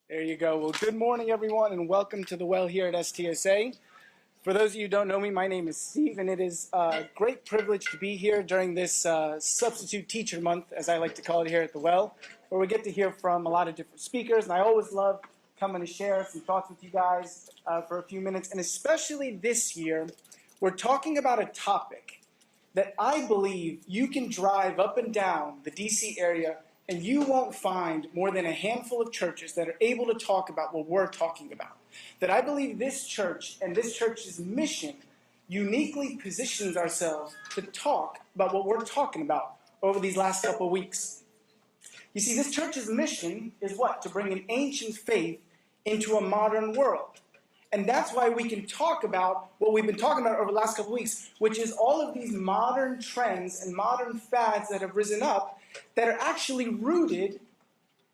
There you go. Well, good morning, everyone, and welcome to the well here at STSA. For those of you who don't know me, my name is Steve, and it is a great privilege to be here during this Substitute Teacher Month, as I like to call it here at the well, where we get to hear from a lot of different speakers, and I always love coming to share some thoughts with you guys for a few minutes, and especially this year, we're talking about a topic that I believe you can drive up and down the DC area and you won't find more than a handful of churches that are able to talk about what we're talking about. That I believe this church and this church's mission uniquely positions ourselves to talk about what we're talking about over these last couple of weeks. You see, this church's mission is what? To bring an ancient faith into a modern world. And that's why we can talk about what we've been talking about over the last couple of weeks, which is all of these modern trends and modern fads that have risen up that are actually rooted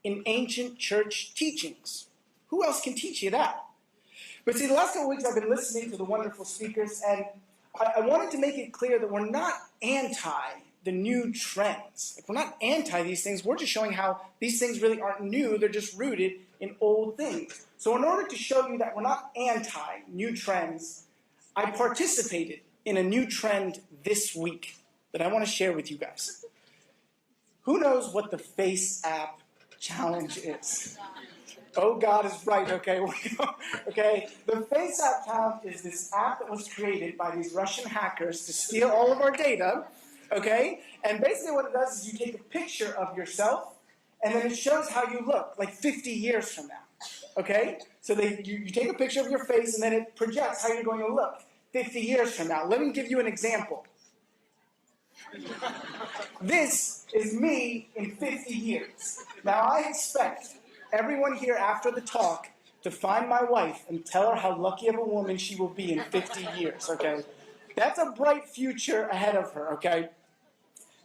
in ancient church teachings. Who else can teach you that? But see, the last couple of weeks I've been listening to the wonderful speakers, and I wanted to make it clear that we're not anti the new trends. Like, we're not anti these things. We're just showing how these things really aren't new. They're just rooted in old things. So in order to show you that we're not anti new trends, I participated in a new trend this week that I want to share with you guys. Who knows what the Face App Challenge is? Oh, God is right, okay? Okay, the Face App Challenge is this app that was created by these Russian hackers to steal all of our data, okay? And basically what it does is you take a picture of yourself, and then it shows how you look, like 50 years from now, okay? So you take a picture of your face, and then it projects how you're going to look 50 years from now. Let me give you an example. This is me in 50 years. Now, I expect everyone here after the talk to find my wife and tell her how lucky of a woman she will be in 50 years, okay? That's a bright future ahead of her, okay?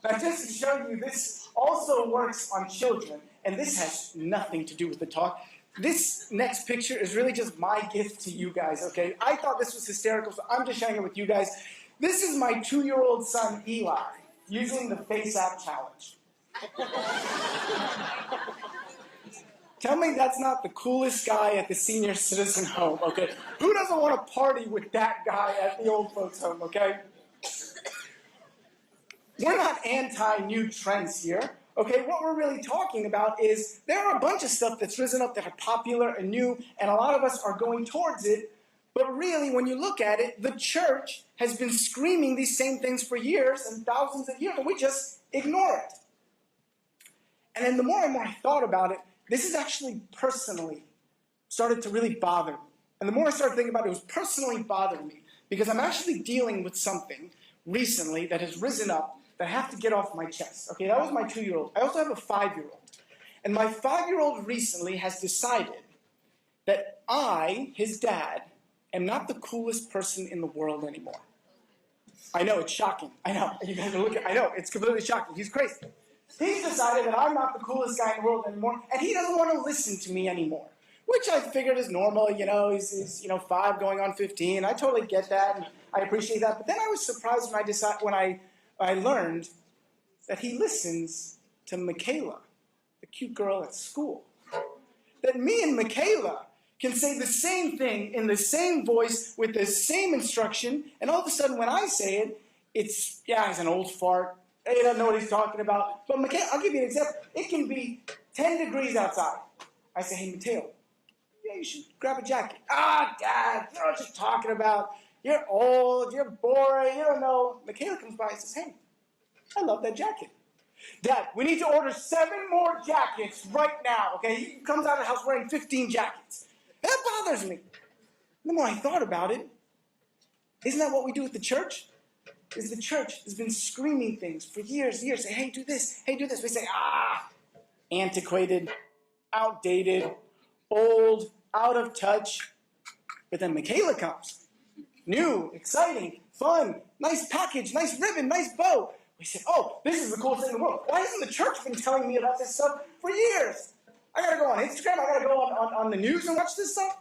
Now, just to show you, this also works on children, and this has nothing to do with the talk. This next picture is really just my gift to you guys, okay? I thought this was hysterical, so I'm just sharing it with you guys. This is my 2-year-old son, Eli, using the Face App Challenge. Tell me that's not the coolest guy at the senior citizen home, okay? Who doesn't want to party with that guy at the old folks' home, okay? We're not anti-new trends here, okay? What we're really talking about is there are a bunch of stuff that's risen up that are popular and new, and a lot of us are going towards it. But really, when you look at it, the church has been screaming these same things for years and thousands of years, and we just ignore it. And then the more and more I thought about it, this is actually personally started to really bother me. And the more I started thinking about it, it was personally bothering me because I'm actually dealing with something recently that has risen up that I have to get off my chest. Okay, that was my 2-year-old. I also have a 5-year-old. And my 5-year-old recently has decided that I, his dad, am not the coolest person in the world anymore. I know, it's shocking. I know. You guys are looking. I know, it's completely shocking. He's crazy. He's decided that I'm not the coolest guy in the world anymore, and he doesn't want to listen to me anymore, which I figured is normal. You know, he's 5 going on 15. I totally get that, and I appreciate that. But then I was surprised when I learned that he listens to Michaela, the cute girl at school. That me and Michaela can say the same thing in the same voice with the same instruction, and all of a sudden when I say it, it's, yeah, he's an old fart. He doesn't know what he's talking about. But Michaela, I'll give you an example. It can be 10 degrees outside. I say, hey, Mateo, yeah, you should grab a jacket. Ah, Dad, you know what you're talking about. You're old, you're boring, you don't know. Michaela comes by and says, hey, I love that jacket. Dad, we need to order 7 more jackets right now, okay? He comes out of the house wearing 15 jackets. That bothers me. The more I thought about it, isn't that what we do with the church? Is the church has been screaming things for years, say, hey, do this, hey, do this. We say, antiquated, outdated, old, out of touch. But then Michaela comes. New, exciting, fun, nice package, nice ribbon, nice bow. We say, oh, this is the coolest thing in the world. Why hasn't the church been telling me about this stuff for years? I gotta go on Instagram, I gotta go on the news and watch this stuff.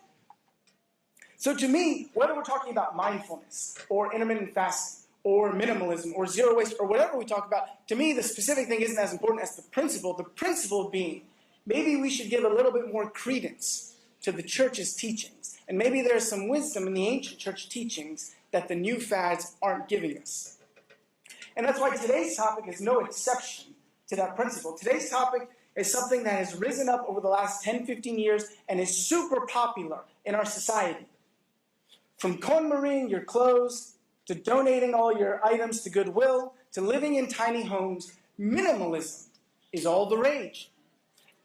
So to me, whether we're talking about mindfulness or intermittent fasting or minimalism or zero waste or whatever we talk about, to me the specific thing isn't as important as the principle being maybe we should give a little bit more credence to the church's teachings. And maybe there's some wisdom in the ancient church teachings that the new fads aren't giving us. And that's why today's topic is no exception to that principle. Today's topic is something that has risen up over the last 10, 15 years and is super popular in our society. From KonMariing your clothes, to donating all your items to Goodwill, to living in tiny homes, minimalism is all the rage.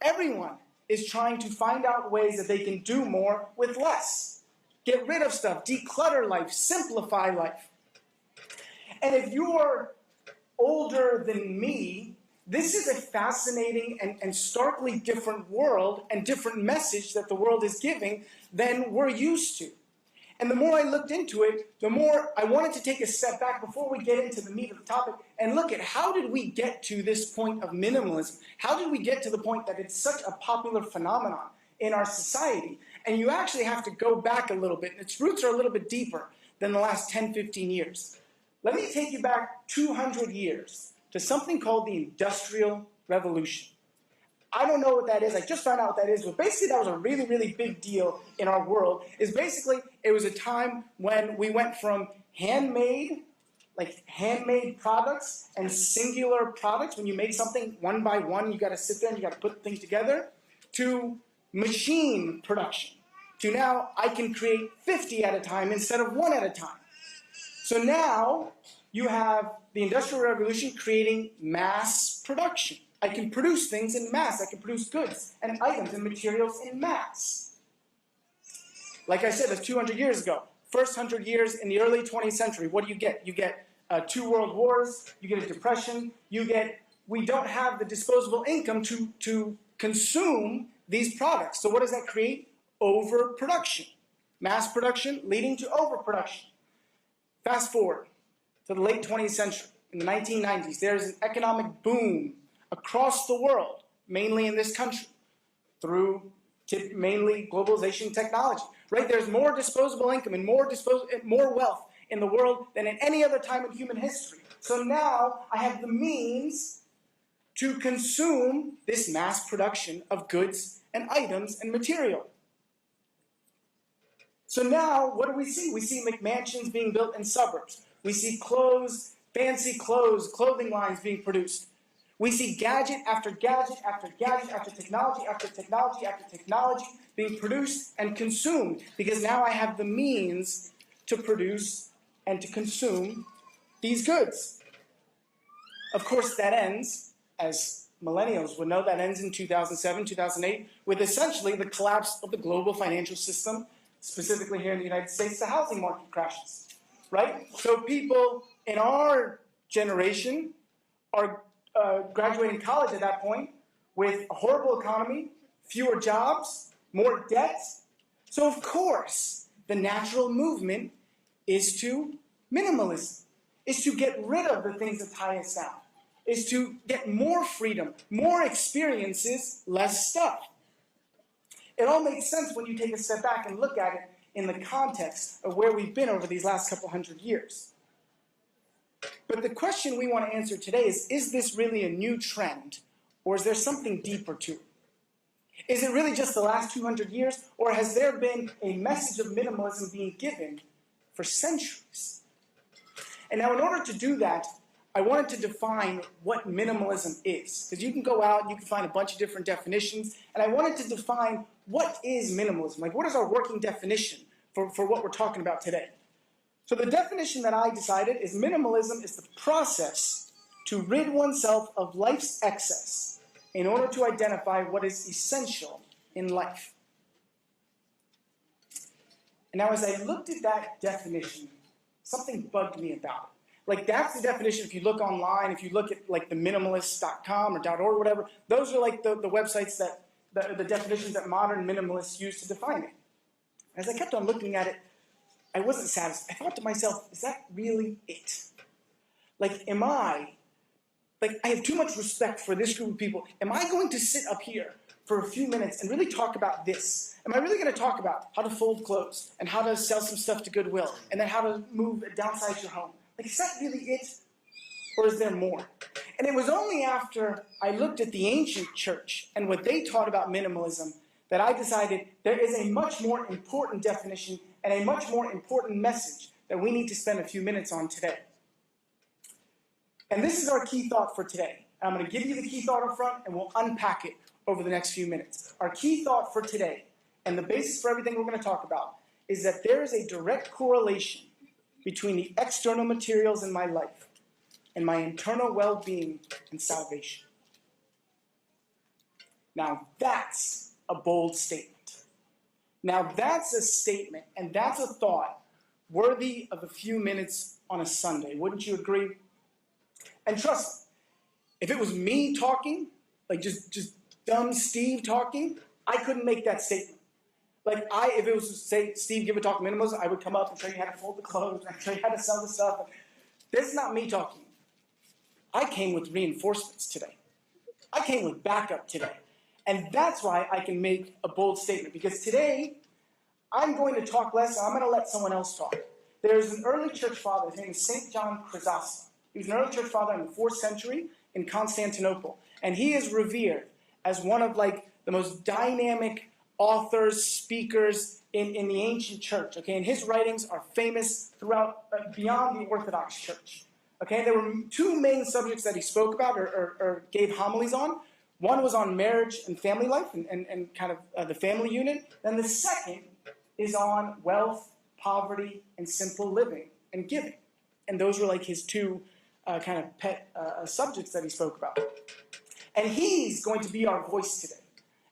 Everyone is trying to find out ways that they can do more with less. Get rid of stuff, declutter life, simplify life. And if you're older than me, this is a fascinating and starkly different world and different message that the world is giving than we're used to. And the more I looked into it, the more I wanted to take a step back before we get into the meat of the topic and look at how did we get to this point of minimalism? How did we get to the point that it's such a popular phenomenon in our society? And you actually have to go back a little bit. And its roots are a little bit deeper than the last 10, 15 years. Let me take you back 200 years to something called the Industrial Revolution. I don't know what that is. I just found out what that is. But basically, that was a really, really big deal in our world. Basically, it was a time when we went from handmade products and singular products. When you made something one by one, you got to sit there and you got to put things together, to machine production. To now, I can create 50 at a time instead of one at a time. So now, you have the Industrial Revolution creating mass production. I can produce things in mass. I can produce goods and items and materials in mass. Like I said, that's 200 years ago. First 100 years in the early 20th century, what do you get? You get 2 world wars, you get a depression, we don't have the disposable income to consume these products. So what does that create? Overproduction. Mass production leading to overproduction. Fast forward to the late 20th century. In the 1990s, there's an economic boom across the world, mainly in this country, through mainly globalization technology. Right? There's more disposable income and more wealth in the world than at any other time in human history. So now I have the means to consume this mass production of goods and items and material. So now, what do we see? We see McMansions being built in suburbs. We see fancy clothing lines being produced. We see gadget after gadget after gadget after technology after technology after technology being produced and consumed, because now I have the means to produce and to consume these goods. Of course, that ends, as millennials would know, that ends in 2007, 2008, with essentially the collapse of the global financial system, specifically here in the United States, the housing market crashes, right? So people in our generation are graduating college at that point with a horrible economy, fewer jobs, more debt. So of course, the natural movement is to minimalism, is to get rid of the things that tie us down, is to get more freedom, more experiences, less stuff. It all makes sense when you take a step back and look at it in the context of where we've been over these last couple hundred years. But the question we want to answer today is this really a new trend, or is there something deeper to it? Is it really just the last 200 years, or has there been a message of minimalism being given for centuries? And now in order to do that, I wanted to define what minimalism is. Because you can go out and you can find a bunch of different definitions, and I wanted to define what is minimalism? Like, what is our working definition for what we're talking about today? So the definition that I decided is minimalism is the process to rid oneself of life's excess in order to identify what is essential in life. And now as I looked at that definition, something bugged me about it. Like, that's the definition. If you look online, if you look at like the minimalist.com or .org or whatever, those are like the websites that, the definitions that modern minimalists use to define it. As I kept on looking at it, I wasn't satisfied. I thought to myself, is that really it? Like, I have too much respect for this group of people. Am I going to sit up here for a few minutes and really talk about this? Am I really going to talk about how to fold clothes and how to sell some stuff to Goodwill and then how to downsize your home? Like, is that really it? or is there more? And it was only after I looked at the ancient church and what they taught about minimalism that I decided there is a much more important definition and a much more important message that we need to spend a few minutes on today. And this is our key thought for today. I'm going to give you the key thought up front, and we'll unpack it over the next few minutes. Our key thought for today, and the basis for everything we're going to talk about, is that there is a direct correlation between the external materials in my life and my internal well-being and salvation. Now that's a bold statement. Now that's a statement, and that's a thought worthy of a few minutes on a Sunday. Wouldn't you agree? And trust me, if it was me talking, like just dumb Steve talking, I couldn't make that statement. Like if it was to say, Steve, give a talk minimalism, I would come up and show you how to fold the clothes, and show you how to sell the stuff. This is not me talking. I came with reinforcements today. I came with backup today. And that's why I can make a bold statement. Because today, I'm going to talk less, and I'm going to let someone else talk. There's an early church father, his name is St. John Chrysostom. He was an early church father in the 4th century in Constantinople. And he is revered as one of the most dynamic authors, speakers in the ancient church. Okay, and his writings are famous throughout, beyond the Orthodox Church. Okay, there were 2 main subjects that he spoke about or gave homilies on. One was on marriage and family life and kind of the family unit. Then the second is on wealth, poverty, and simple living and giving. And those were his 2 kind of pet subjects that he spoke about. And he's going to be our voice today.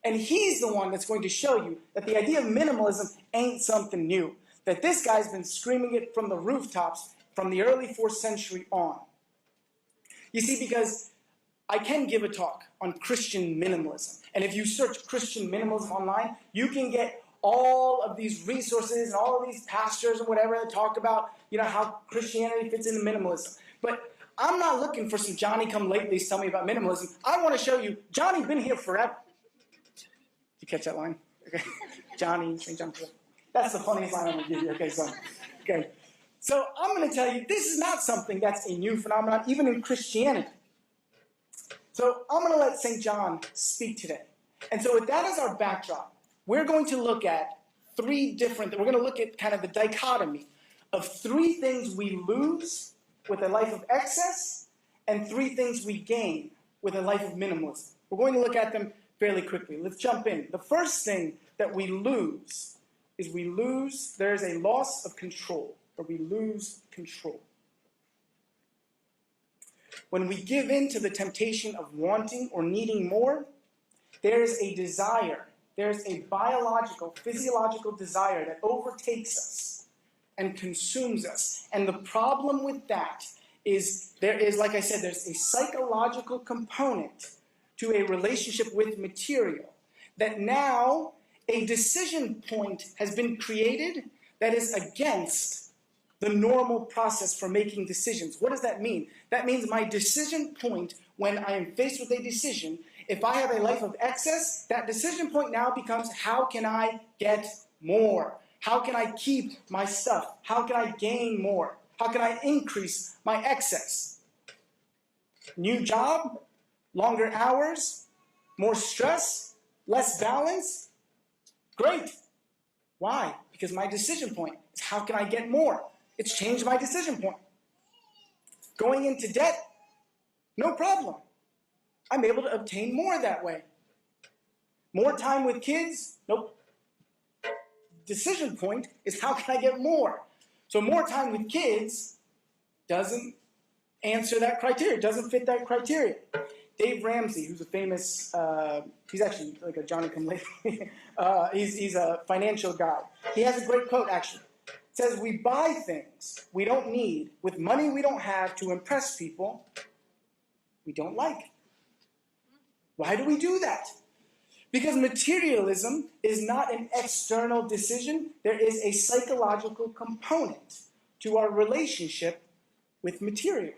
And he's the one that's going to show you that the idea of minimalism ain't something new. That this guy's been screaming it from the rooftops from the early 4th century on. You see, because I can give a talk on Christian minimalism. And if you search Christian minimalism online, you can get all of these resources and all of these pastors and whatever that talk about, how Christianity fits into minimalism. But I'm not looking for some Johnny-come-latelys tell me about minimalism. I want to show you Johnny's been here forever. Did you catch that line? Okay. Johnny, St. John. That's the funniest line I'm going to give you. Okay, so. Okay. So I'm going to tell you, this is not something that's a new phenomenon, even in Christianity. So I'm going to let St. John speak today. And so with that as our backdrop, we're going to look at we're going to look at kind of the dichotomy of 3 things we lose with a life of excess and 3 things we gain with a life of minimalism. We're going to look at them fairly quickly. Let's jump in. The first thing that we lose is there is a loss of control, or we lose control. When we give in to the temptation of wanting or needing more, there is a desire, there's a biological, physiological desire that overtakes us and consumes us. And the problem with that is like I said, there's a psychological component to a relationship with material, that now a decision point has been created that is against the normal process for making decisions. What does that mean? That means my decision point when I am faced with a decision, if I have a life of excess, that decision point now becomes, how can I get more? How can I keep my stuff? How can I gain more? How can I increase my excess? New job, longer hours, more stress, less balance? Great. Why? Because my decision point is, how can I get more? It's changed my decision point. Going into debt, no problem. I'm able to obtain more that way. More time with kids? Nope. Decision point is, how can I get more? So more time with kids doesn't answer that criteria, doesn't fit that criteria. Dave Ramsey, who's a famous, he's actually like a Johnny-come-lately, he's a financial guy. He has a great quote, actually. It says, we buy things we don't need with money we don't have to impress people we don't like. Why do we do that? Because materialism is not an external decision. There is a psychological component to our relationship with material.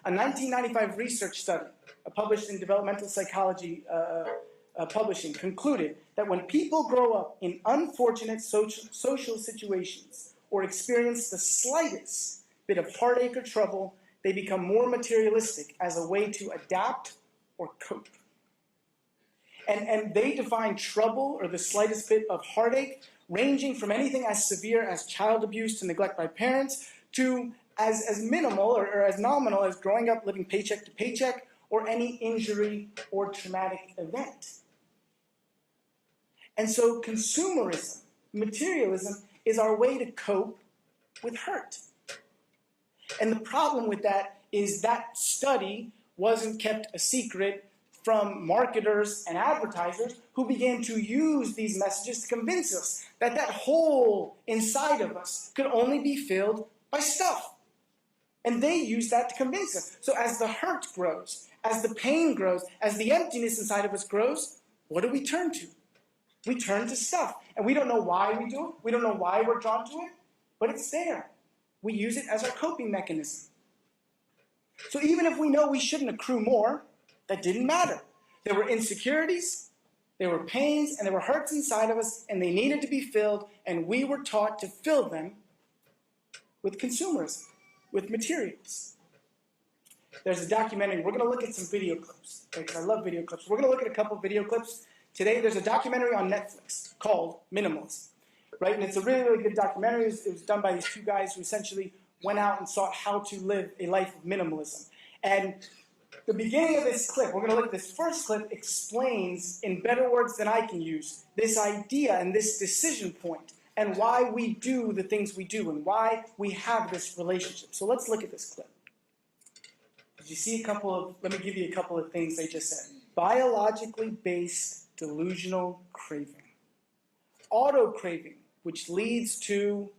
A 1995 research study published in Developmental Psychology Publishing concluded that when people grow up in unfortunate social situations or experience the slightest bit of heartache or trouble, they become more materialistic as a way to adapt or cope. And they define trouble or the slightest bit of heartache, ranging from anything as severe as child abuse to neglect by parents, to as minimal or as nominal as growing up living paycheck to paycheck, or any injury or traumatic event. And so consumerism, materialism, is our way to cope with hurt. And the problem with that is that study wasn't kept a secret from marketers and advertisers who began to use these messages to convince us that that hole inside of us could only be filled by stuff. And they use that to convince us. So as the hurt grows, as the pain grows, as the emptiness inside of us grows, what do we turn to? We turn to stuff. And we don't know why we do it. We don't know why we're drawn to it. But it's there. We use it as our coping mechanism. So even if we know we shouldn't accrue more, that didn't matter. There were insecurities, there were pains, and there were hurts inside of us, and they needed to be filled, and we were taught to fill them with consumerism, with materials. There's a documentary. We're going to look at some video clips, because I love video clips. We're going to look at a couple of video clips today. There's a documentary on Netflix called Minimalism, right? And it's a really, really good documentary. It was done by these two guys who essentially went out and sought how to live a life of minimalism. And the beginning of this clip, we're going to look at this first clip, explains in better words than I can use this idea and this decision point and why we do the things we do and why we have this relationship. So let's look at this clip. Did you see let me give you a couple of things they just said. Biologically based delusional craving. Auto craving, which leads to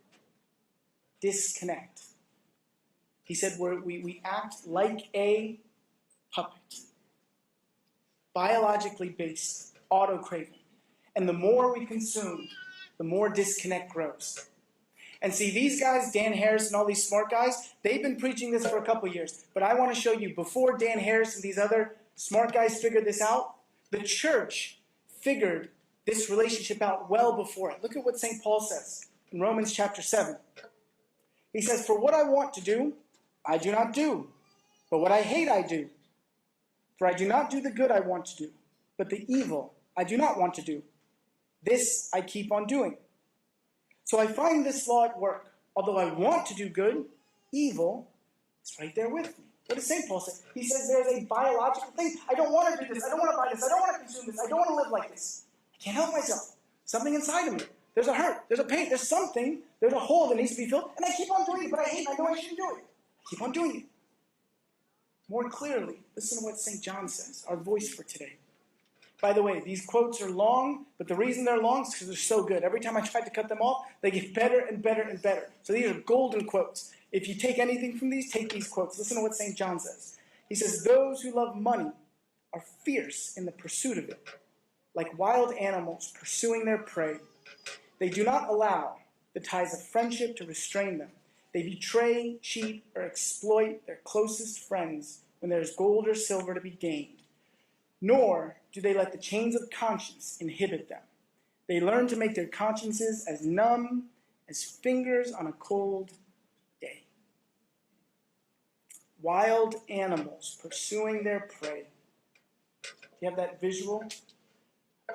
disconnect. He said we act like a puppet. Biologically based, auto craving. And the more we consume, the more disconnect grows. And see, these guys, Dan Harris and all these smart guys, they've been preaching this for a couple years. But I want to show you, before Dan Harris and these other smart guys figured this out, the church figured this relationship out well before it. Look at what St. Paul says in Romans chapter 7. He says, "For what I want to do, I do not do. But what I hate, I do. For I do not do the good I want to do, but the evil I do not want to do. This I keep on doing. So I find this law at work. Although I want to do good, evil is right there with me." What does St. Paul say? He says there's a biological thing. I don't want to do this. I don't want to buy this. I don't want to consume this. I don't want to live like this. I can't help myself. Something inside of me. There's a hurt. There's a pain. There's something. There's a hole that needs to be filled. And I keep on doing it, but I hate it. I know I shouldn't do it. I keep on doing it. More clearly, listen to what St. John says, our voice for today. By the way, these quotes are long, but the reason they're long is because they're so good. Every time I try to cut them off, they get better and better and better. So these are golden quotes. If you take anything from these, take these quotes. Listen to what St. John says. He says, "Those who love money are fierce in the pursuit of it, like wild animals pursuing their prey. They do not allow the ties of friendship to restrain them. They betray, cheat, or exploit their closest friends when there is gold or silver to be gained. Nor do they let the chains of conscience inhibit them. They learn to make their consciences as numb as fingers on a cold day." Wild animals pursuing their prey. Do you have that visual?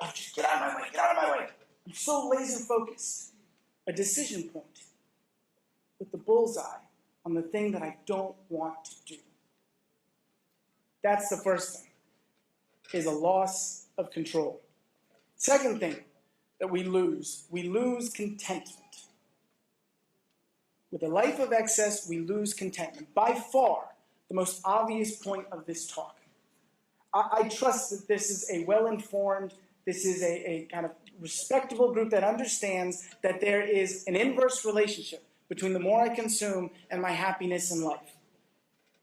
Oh, just get out of my way, get out of my way. I'm so laser focused. A decision point with the bullseye on the thing that I don't want to do. That's the first thing, is a loss of control. Second thing that we lose contentment. With a life of excess, we lose contentment. By far, the most obvious point of this talk. I trust that this is a well-informed, this is a kind of respectable group that understands that there is an inverse relationship between the more I consume and my happiness in life.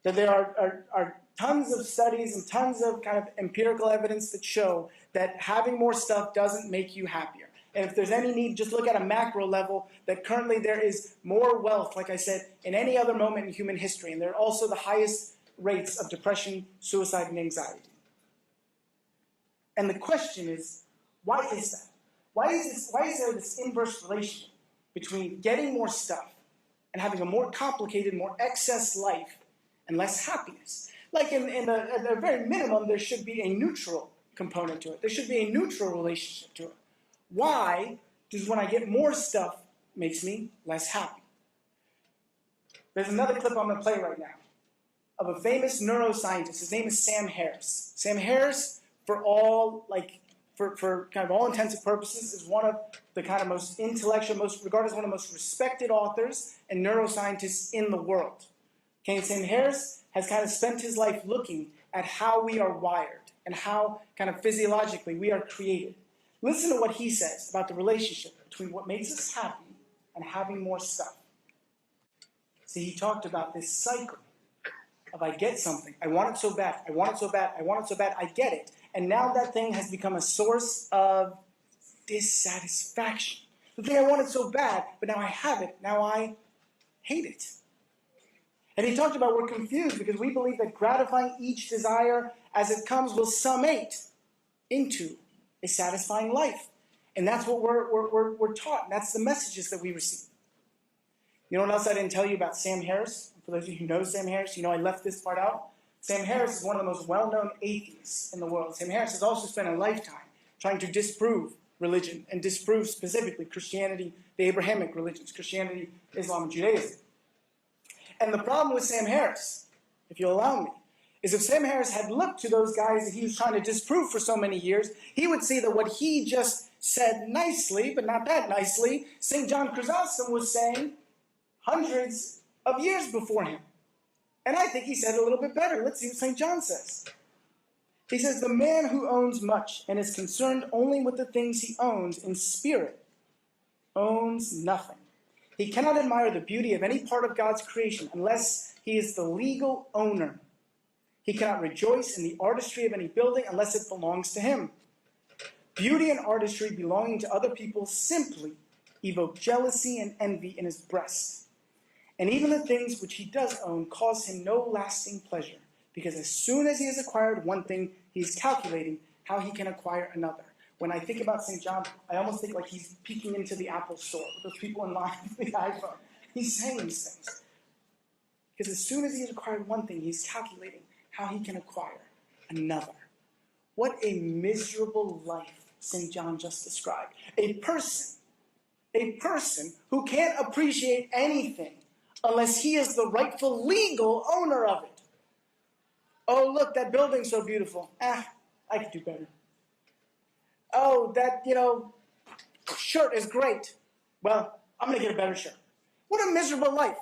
That there are tons of studies and tons of kind of empirical evidence that show that having more stuff doesn't make you happier. And if there's any need, just look at a macro level, that currently there is more wealth, like I said, in any other moment in human history. And there are also the highest rates of depression, suicide, and anxiety. And the question is, why is that? Why is there this inverse relationship between getting more stuff and having a more complicated, more excess life and less happiness. Like at the very minimum, there should be a neutral component to it. There should be a neutral relationship to it. Why does when I get more stuff makes me less happy? There's another clip I'm going to play right now of a famous neuroscientist. His name is Sam Harris. Sam Harris, for kind of all intents and purposes, is one of the kind of most intellectual, regarded as one of the most respected authors and neuroscientists in the world. Okay, and Sam Harris has kind of spent his life looking at how we are wired and how kind of physiologically we are created. Listen to what he says about the relationship between what makes us happy and having more stuff. See, he talked about this cycle of I get something, I want it so bad, I want it so bad, I want it so bad, I get it. And now that thing has become a source of dissatisfaction. The thing I wanted so bad, but now I have it, now I hate it. And he talked about we're confused because we believe that gratifying each desire as it comes will summate into a satisfying life. And that's what we're taught, and that's the messages that we receive. You know what else I didn't tell you about Sam Harris? For those of you who know Sam Harris, you know I left this part out. Sam Harris is one of the most well-known atheists in the world. Sam Harris has also spent a lifetime trying to disprove religion and disprove specifically Christianity, the Abrahamic religions, Christianity, Islam, and Judaism. And the problem with Sam Harris, if you'll allow me, is if Sam Harris had looked to those guys that he was trying to disprove for so many years, he would see that what he just said nicely, but not that nicely, St. John Chrysostom was saying hundreds of years before him. And I think he said it a little bit better. Let's see what St. John says. He says, the man who owns much and is concerned only with the things he owns in spirit owns nothing. He cannot admire the beauty of any part of God's creation unless he is the legal owner. He cannot rejoice in the artistry of any building unless it belongs to him. Beauty and artistry belonging to other people simply evoke jealousy and envy in his breast. And even the things which he does own cause him no lasting pleasure, because as soon as he has acquired one thing, he is calculating how he can acquire another. When I think about St. John, I almost think like he's peeking into the Apple store with those people in line for the iPhone. He's saying these things. Because as soon as he has acquired one thing, he's calculating how he can acquire another. What a miserable life St. John just described. A person who can't appreciate anything unless he is the rightful legal owner of it. Oh, look, that building's so beautiful. I could do better. Oh, that, shirt is great. Well, I'm going to get a better shirt. What a miserable life.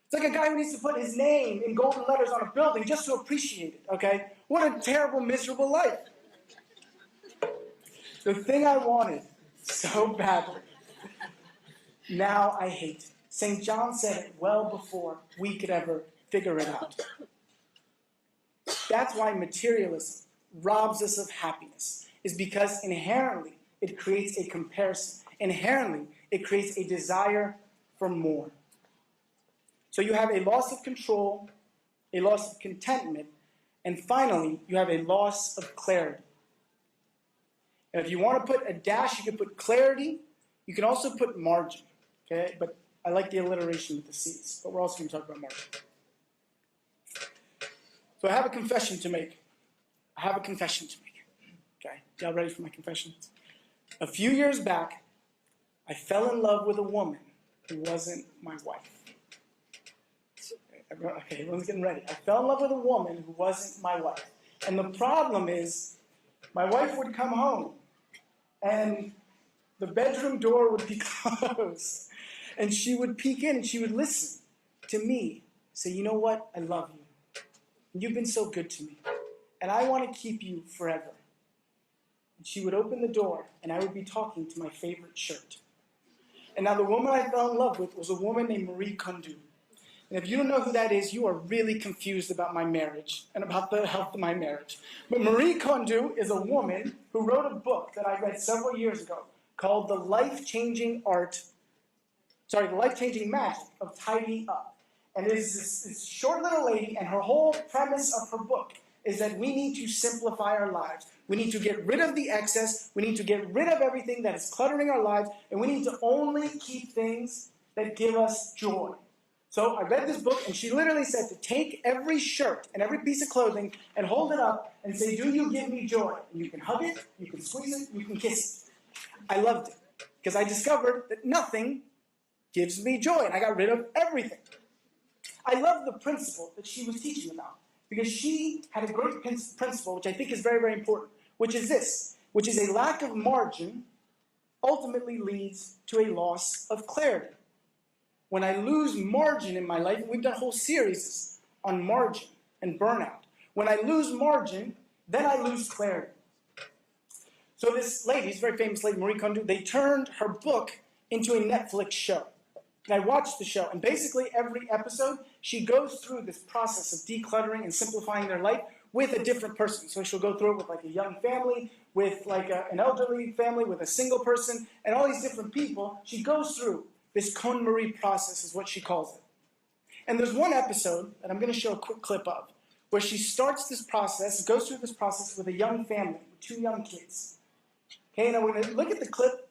It's like a guy who needs to put his name in golden letters on a building just to appreciate it, okay? What a terrible, miserable life. The thing I wanted so badly, now I hate. St. John said it well before we could ever figure it out. That's why materialism robs us of happiness, is because inherently it creates a comparison. Inherently, it creates a desire for more. So you have a loss of control, a loss of contentment, and finally, you have a loss of clarity. And if you want to put a dash, you can put clarity. You can also put margin, okay? But I like the alliteration with the C's, but we're also going to talk about margin. So I have a confession to make. Okay, y'all ready for my confession? A few years back, I fell in love with a woman who wasn't my wife. Okay, everyone's getting ready. I fell in love with a woman who wasn't my wife. And the problem is, my wife would come home, and the bedroom door would be closed. And she would peek in, and she would listen to me, say, you know what? I love you. You've been so good to me. And I want to keep you forever. And she would open the door, and I would be talking to my favorite shirt. And now the woman I fell in love with was a woman named Marie Kondo. And if you don't know who that is, you are really confused about my marriage and about the health of my marriage. But Marie Kondo is a woman who wrote a book that I read several years ago called The Life-Changing Magic of Tidying Up. And it is this short little lady, and her whole premise of her book is that we need to simplify our lives. We need to get rid of the excess. We need to get rid of everything that is cluttering our lives. And we need to only keep things that give us joy. So I read this book, and she literally said to take every shirt and every piece of clothing and hold it up and say, do you give me joy? And you can hug it, you can squeeze it, you can kiss it. I loved it because I discovered that nothing gives me joy, and I got rid of everything. I love the principle that she was teaching about because she had a great principle, which I think is very, very important, which is this, which is a lack of margin ultimately leads to a loss of clarity. When I lose margin in my life, and we've done whole series on margin and burnout. When I lose margin, then I lose clarity. So this lady, this very famous lady, Marie Kondo, they turned her book into a Netflix show. And I watched the show, and basically every episode, she goes through this process of decluttering and simplifying their life with a different person. So she'll go through it with like a young family, with like an elderly family, with a single person, and all these different people. She goes through this KonMari process is what she calls it. And there's one episode that I'm going to show a quick clip of, where she starts this process, goes through this process with a young family, with 2 young kids. Okay, now we're going to look at the clip,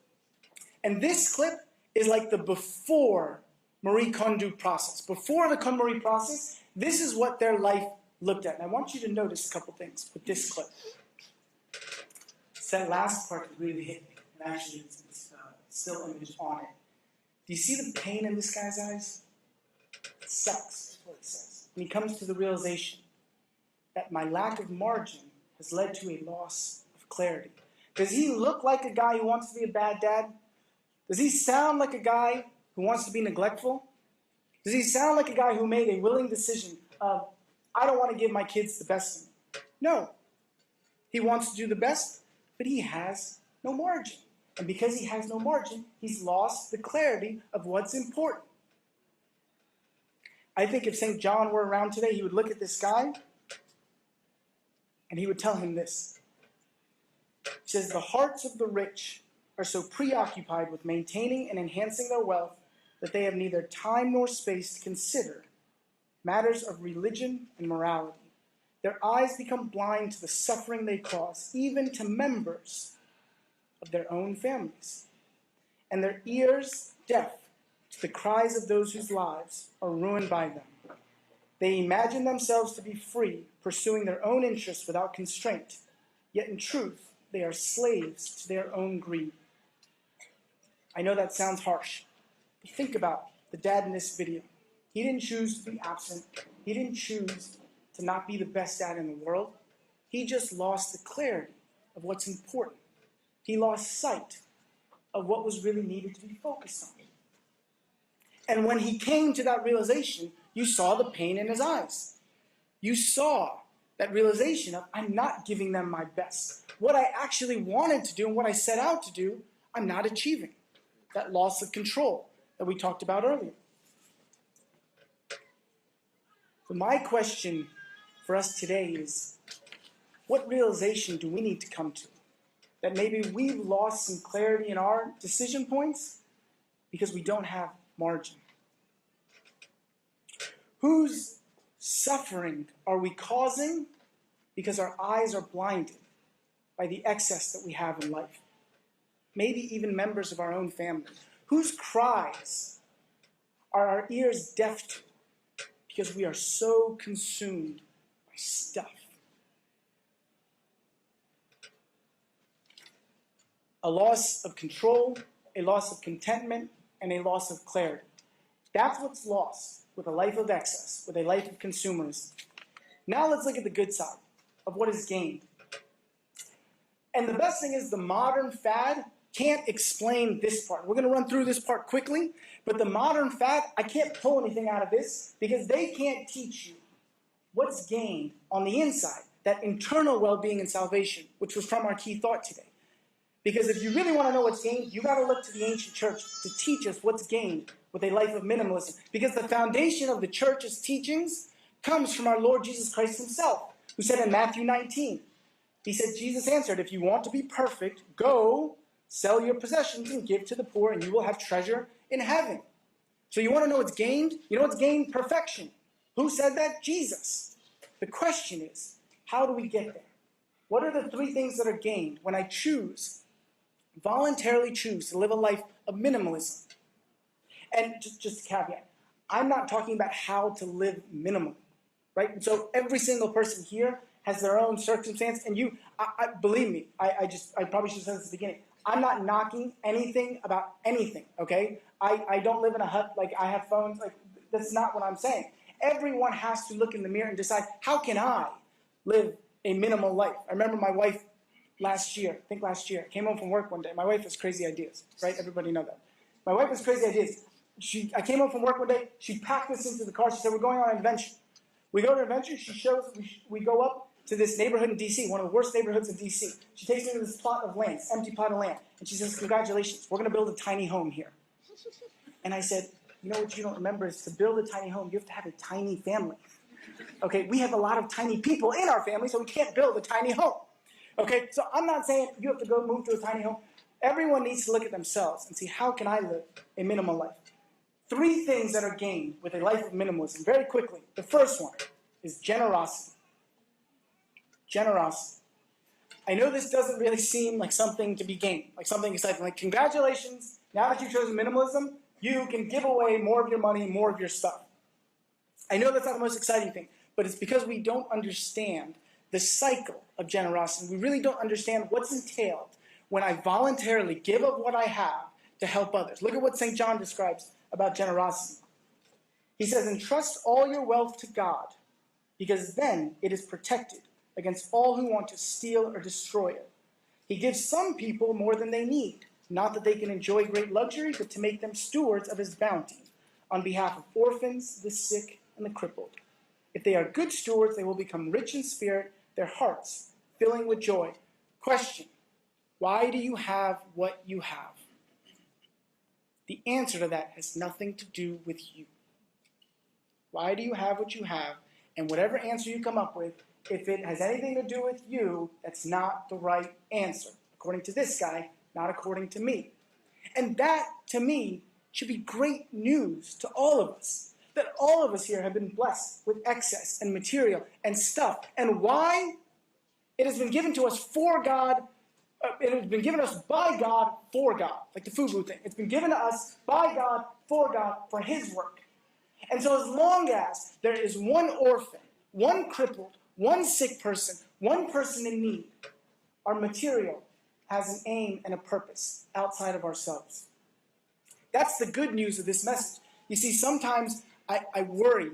and this clip is like the before Marie Kondo process. Before the KonMari process, this is what their life looked at. And I want you to notice a couple things with this clip. It's that last part that really hit me, and actually it's still image on it. Do you see the pain in this guy's eyes? It sucks, is what it says. And he comes to the realization that my lack of margin has led to a loss of clarity. Does he look like a guy who wants to be a bad dad? Does he sound like a guy who wants to be neglectful? Does he sound like a guy who made a willing decision of, I don't want to give my kids the best of me? No. He wants to do the best, but he has no margin. And because he has no margin, he's lost the clarity of what's important. I think if St. John were around today, he would look at this guy and he would tell him this. He says, the hearts of the rich are so preoccupied with maintaining and enhancing their wealth that they have neither time nor space to consider matters of religion and morality. Their eyes become blind to the suffering they cause, even to members of their own families, and their ears deaf to the cries of those whose lives are ruined by them. They imagine themselves to be free, pursuing their own interests without constraint, yet in truth, they are slaves to their own greed. I know that sounds harsh, but think about the dad in this video. He didn't choose to be absent. He didn't choose to not be the best dad in the world. He just lost the clarity of what's important. He lost sight of what was really needed to be focused on. And when he came to that realization, you saw the pain in his eyes. You saw that realization of, I'm not giving them my best. What I actually wanted to do and what I set out to do, I'm not achieving. That loss of control that we talked about earlier. So my question for us today is, what realization do we need to come to? That maybe we've lost some clarity in our decision points because we don't have margin. Whose suffering are we causing because our eyes are blinded by the excess that we have in life? Maybe even members of our own family. Whose cries are our ears deaf to because we are so consumed by stuff? A loss of control, a loss of contentment, and a loss of clarity. That's what's lost with a life of excess, with a life of consumerism. Now let's look at the good side of what is gained. And the best thing is the modern fad can't explain this part. We're going to run through this part quickly, but the modern fad, I can't pull anything out of this because they can't teach you what's gained on the inside, that internal well-being and salvation, which was from our key thought today. Because if you really want to know what's gained, you got to look to the ancient church to teach us what's gained with a life of minimalism. Because the foundation of the church's teachings comes from our Lord Jesus Christ himself, who said in Matthew 19, he said, Jesus answered, if you want to be perfect, go sell your possessions and give to the poor, and you will have treasure in heaven. So you want to know what's gained? You know what's gained? Perfection. Who said that? Jesus. The question is, how do we get there? What are the 3 things that are gained when I voluntarily choose to live a life of minimalism? And just a caveat, I'm not talking about how to live minimally, right? And so every single person here has their own circumstance, and believe me, I probably should have said this at the beginning. I'm not knocking anything about anything, okay? I don't live in a hut, like I have phones, like that's not what I'm saying. Everyone has to look in the mirror and decide, how can I live a minimal life? I remember my wife last year, came home from work one day. My wife has crazy ideas, right? Everybody know that. My wife has crazy ideas. I came home from work one day, she packed us into the car, she said, we're going on an adventure. We go to an adventure, she shows, we go up to this neighborhood in D.C., one of the worst neighborhoods in D.C. She takes me to this plot of land, empty plot of land, and she says, congratulations, we're going to build a tiny home here. And I said, you know what you don't remember is to build a tiny home, you have to have a tiny family. Okay, we have a lot of tiny people in our family, so we can't build a tiny home. Okay, so I'm not saying you have to go move to a tiny home. Everyone needs to look at themselves and see, how can I live a minimal life? 3 things that are gained with a life of minimalism, very quickly. The first one is generosity. Generosity. I know this doesn't really seem like something to be gained, like something exciting. Like, congratulations, now that you've chosen minimalism, you can give away more of your money, more of your stuff. I know that's not the most exciting thing, but it's because we don't understand the cycle of generosity. We really don't understand what's entailed when I voluntarily give of what I have to help others. Look at what St. John describes about generosity. He says, entrust all your wealth to God, because then it is protected against all who want to steal or destroy it. He gives some people more than they need, not that they can enjoy great luxury, but to make them stewards of his bounty on behalf of orphans, the sick, and the crippled. If they are good stewards, they will become rich in spirit, their hearts filling with joy. Question: why do you have what you have? The answer to that has nothing to do with you. Why do you have what you have? And whatever answer you come up with, if it has anything to do with you, that's not the right answer. According to this guy, not according to me. And that, to me, should be great news to all of us. That all of us here have been blessed with excess and material and stuff. And why? It has been given to us for God. It has been given us by God for God. Like the FUBU thing. It's been given to us by God, for his work. And so as long as there is one orphan, one crippled, one sick person, one person in need, our material has an aim and a purpose outside of ourselves. That's the good news of this message. You see, sometimes I worry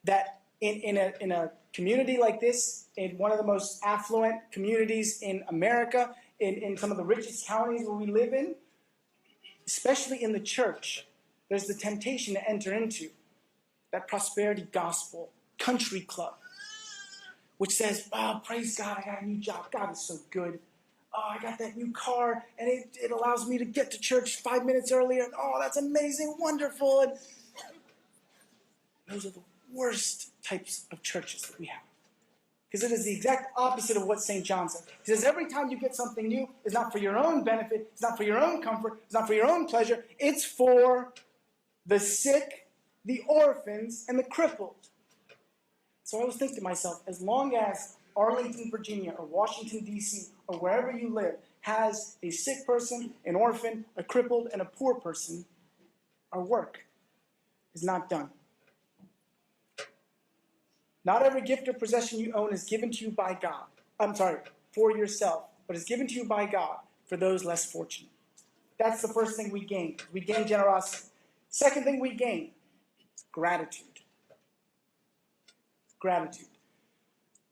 that in a community like this, in one of the most affluent communities in America, in some of the richest counties where we live in, especially in the church, there's the temptation to enter into that prosperity gospel country club, which says, oh, praise God, I got a new job. God is so good. Oh, I got that new car, and it allows me to get to church 5 minutes earlier. And oh, that's amazing, wonderful. And those are the worst types of churches that we have. Because it is the exact opposite of what St. John says. He says every time you get something new, it's not for your own benefit, it's not for your own comfort, it's not for your own pleasure, it's for the sick, the orphans, and the crippled. So I was thinking to myself, as long as Arlington, Virginia, or Washington, D.C., or wherever you live, has a sick person, an orphan, a crippled, and a poor person, our work is not done. Not every gift or possession you own is given to you by God. For yourself, but is given to you by God for those less fortunate. That's the first thing we gain. We gain generosity. Second thing we gain is gratitude. Gratitude.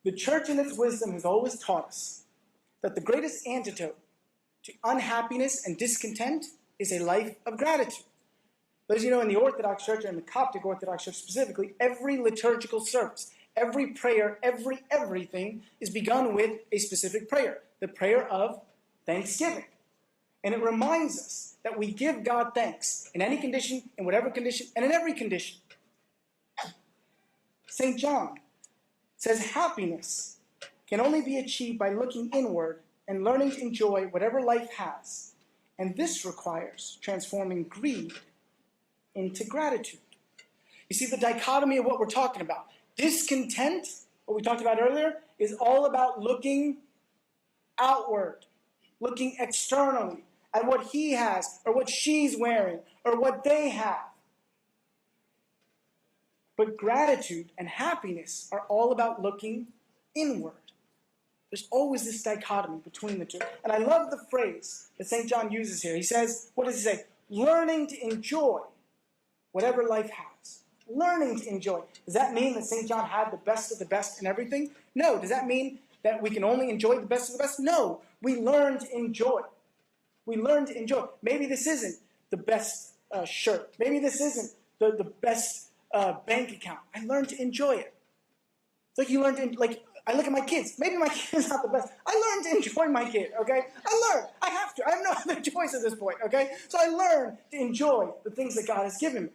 The church in its wisdom has always taught us that the greatest antidote to unhappiness and discontent is a life of gratitude. But as you know, in the Orthodox Church, and in the Coptic Orthodox Church specifically, every liturgical service, every prayer, everything is begun with a specific prayer, the prayer of thanksgiving. And it reminds us that we give God thanks in any condition, in whatever condition, and in every condition. St. John says happiness can only be achieved by looking inward and learning to enjoy whatever life has. And this requires transforming greed into gratitude. You see the dichotomy of what we're talking about. Discontent, what we talked about earlier, is all about looking outward, looking externally at what he has, or what she's wearing, or what they have. But gratitude and happiness are all about looking inward. There's always this dichotomy between the two. And I love the phrase that St. John uses here. He says, what does he say? Learning to enjoy whatever life has. Learning to enjoy. Does that mean that St. John had the best of the best in everything? No. Does that mean that we can only enjoy the best of the best? No. We learn to enjoy. We learn to enjoy. Maybe this isn't the best shirt. Maybe this isn't the best bank account. I learn to enjoy it. It's like you learn to, like, I look at my kids. Maybe my kid's not the best. I learn to enjoy my kid, okay? I learn. I have to. I have no other choice at this point, okay? So I learn to enjoy the things that God has given me.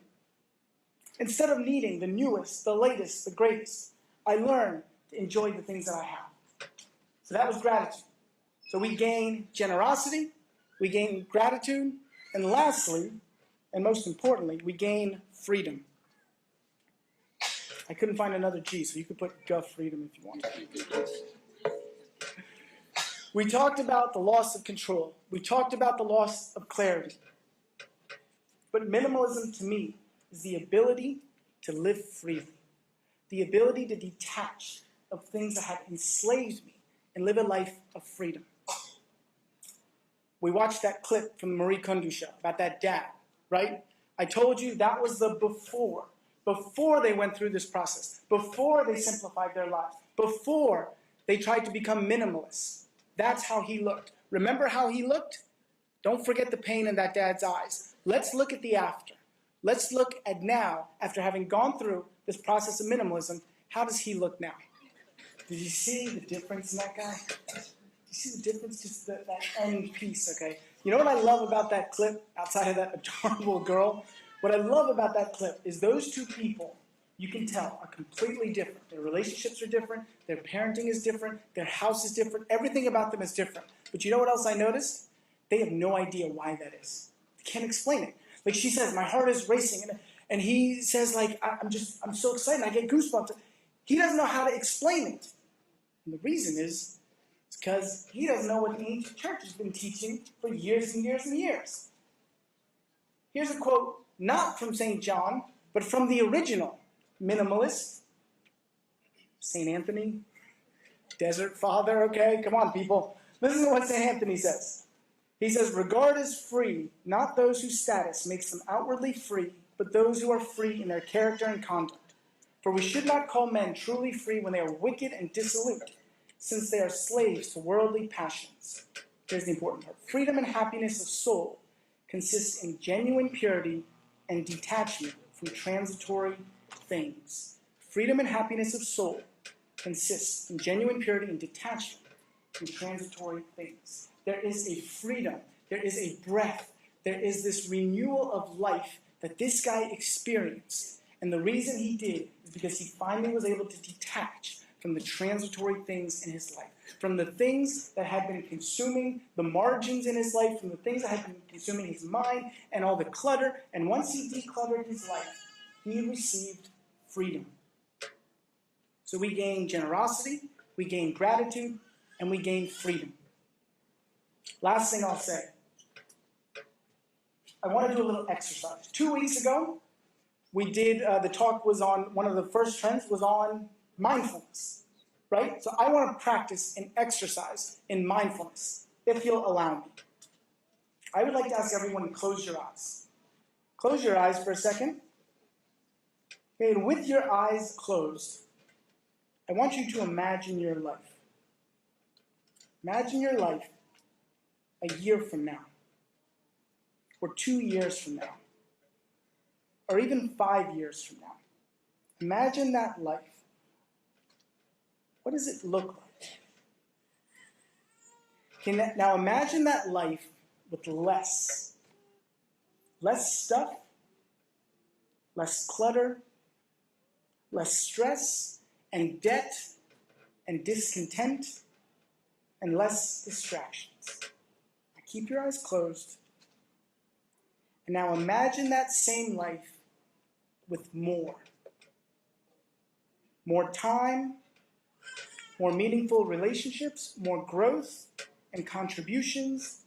Instead of needing the newest, the latest, the greatest, I learn to enjoy the things that I have. So that was gratitude. So we gain generosity, we gain gratitude, and lastly, and most importantly, we gain freedom. I couldn't find another G, so you could put Guff freedom if you want. We talked about the loss of control. We talked about the loss of clarity. But minimalism to me is the ability to live freely, the ability to detach of things that have enslaved me and live a life of freedom. We watched that clip from the Marie Kondo show about that dad, right? I told you that was the before they went through this process, before they simplified their lives, before they tried to become minimalists. That's how he looked. Remember how he looked? Don't forget the pain in that dad's eyes. Let's look at the after. Let's look at now, after having gone through this process of minimalism, how does he look now? Did you see the difference in that guy? Did you see the difference? Just that end piece, okay? You know what I love about that clip, outside of that adorable girl? What I love about that clip is those two people, you can tell, are completely different. Their relationships are different. Their parenting is different. Their house is different. Everything about them is different. But you know what else I noticed? They have no idea why that is. They can't explain it. Like she says, my heart is racing. And he says, like, I'm so excited. I get goosebumps. He doesn't know how to explain it. And the reason is because he doesn't know what the ancient church has been teaching for years and years and years. Here's a quote, not from St. John, but from the original minimalist, St. Anthony, Desert Father, okay? Come on, people. Listen to what St. Anthony says. He says, regard as free, not those whose status makes them outwardly free, but those who are free in their character and conduct. For we should not call men truly free when they are wicked and dissolute, since they are slaves to worldly passions. Here's the important part. Freedom and happiness of soul consists in genuine purity and detachment from transitory things. Freedom and happiness of soul consists in genuine purity and detachment from transitory things. There is a freedom, there is a breath, there is this renewal of life that this guy experienced. And the reason he did is because he finally was able to detach from the transitory things in his life, from the things that had been consuming the margins in his life, from the things that had been consuming his mind and all the clutter. And once he decluttered his life, he received freedom. So we gain generosity, we gain gratitude, and we gain freedom. Last thing I'll say, I want to do a little exercise. 2 weeks ago, we did, the talk was on, one of the first trends was on mindfulness, right? So I want to practice an exercise in mindfulness, if you'll allow me. I would like to ask everyone to close your eyes. Close your eyes for a second. Okay, and with your eyes closed, I want you to imagine your life. Imagine your life a year from now, or 2 years from now, or even 5 years from now. Imagine that life. What does it look like? Now imagine that life with less stuff, less clutter, less stress and debt and discontent, and less distractions. Now keep your eyes closed. And now imagine that same life with more. More time, more meaningful relationships, more growth and contributions,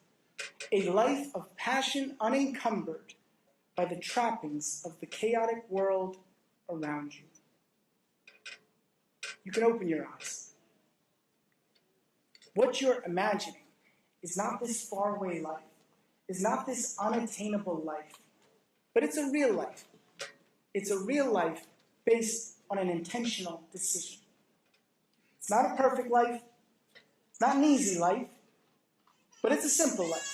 a life of passion unencumbered by the trappings of the chaotic world around you. You can open your eyes. What you're imagining is not this faraway life, is not this unattainable life, but it's a real life. It's a real life based on an intentional decision. It's not a perfect life. It's not an easy life, but it's a simple life.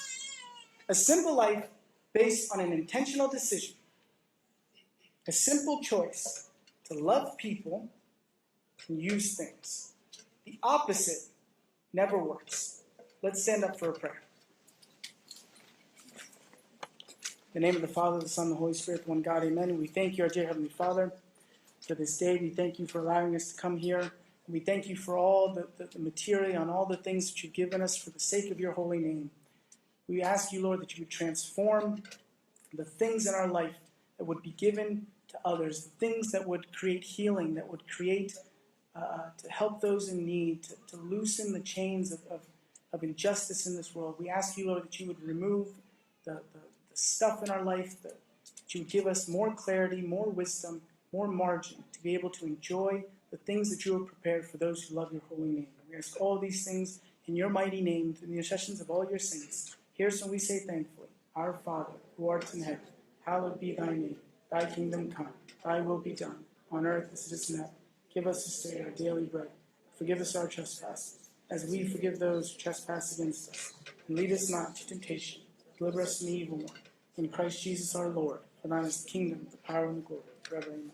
A simple life based on an intentional decision. A simple choice to love people and use things. The opposite never works. Let's stand up for a prayer. In the name of the Father, the Son, and the Holy Spirit, one God, amen. We thank you, our dear Heavenly Father, for this day. We thank you for allowing us to come here. We thank you for all the material and all the things that you've given us for the sake of your holy name. We ask you, Lord, that you would transform the things in our life that would be given to others, the things that would create healing, that would create, to help those in need, to loosen the chains of injustice in this world. We ask you, Lord, that you would remove the stuff in our life, that you would give us more clarity, more wisdom, more margin to be able to enjoy the things that you have prepared for those who love your holy name. We ask all these things in your mighty name, through the intercessions of all your saints. Hear us when we say thankfully, Our Father, who art in heaven, hallowed be thy name. Thy kingdom come, thy will be done, on earth as it is in heaven. Give us this day our daily bread. Forgive us our trespasses, as we forgive those who trespass against us. And lead us not into temptation, but deliver us from the evil one. In Christ Jesus our Lord, for thine is the kingdom, the power, and the glory, forever. Amen.